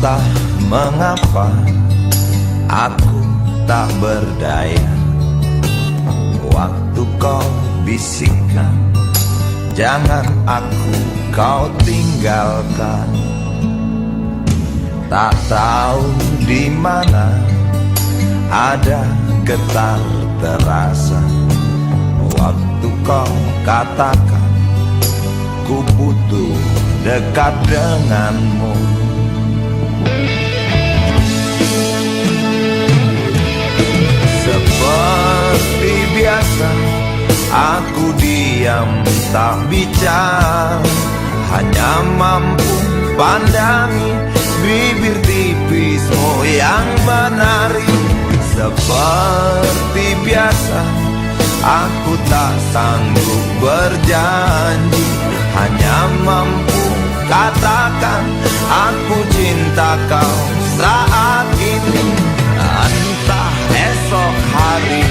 Entah mengapa aku tak berdaya waktu kau bisikkan, jangan aku kau tinggalkan. Tak tahu di mana ada getar terasa waktu kau katakan ku butuh dekat denganmu. Seperti biasa aku diam tak bicara, hanya mampu pandangi bibir tipismu yang menari. Seperti biasa aku tak sanggup berjanji, hanya mampu katakan aku cinta kau saat ini. Entah esok hari,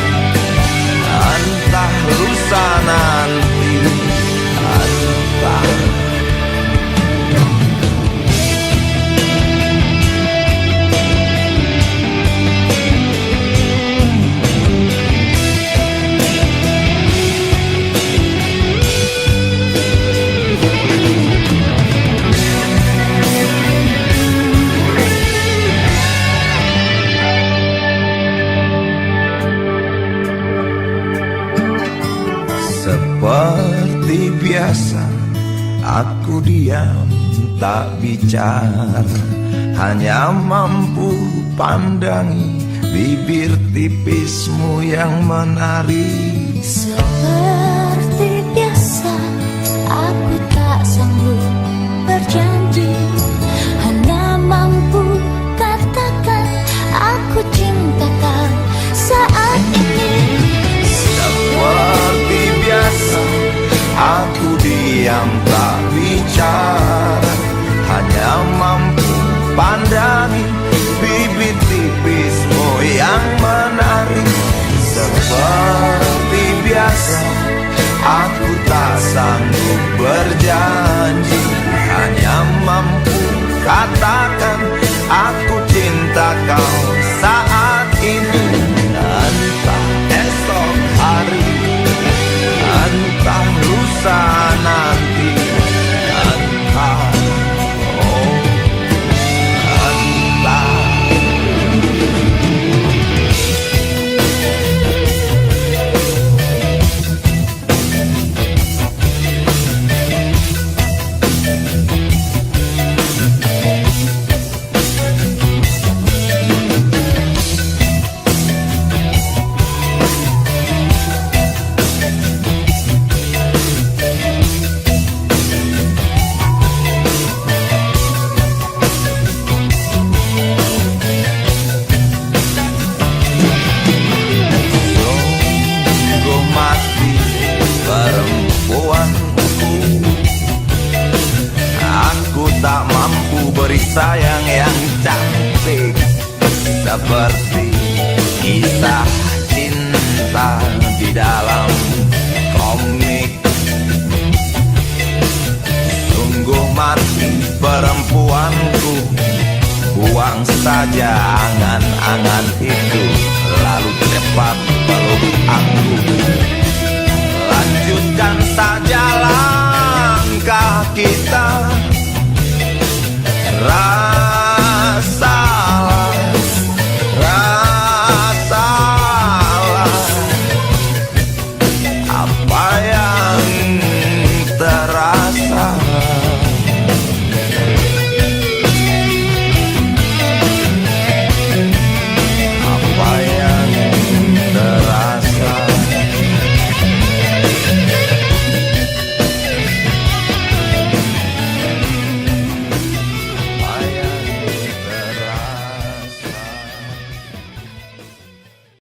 entah lusa nanti, entah. Seperti biasa aku diam tak bicara, hanya mampu pandangi bibir tipismu yang menari. Seperti biasa aku tak sanggup berjanji, hanya mampu katakan aku cinta kau saat ini. Seperti biasa aku diam tak bicara, hanya mampu pandangi bibir tipismu yang menari. Seperti biasa aku tak sanggup berjanji, hanya mampu katakan aku cinta kau saat ini. Entah esok hari, entah lusa nanti, entah, oh, entah. Tak mampu beri sayang yang cantik seperti kisah cinta di dalam komik. Sungguh mati perempuanku, buang saja angan-angan itu, lalu cepat peluk aku. Lanjutkan saja langkah kita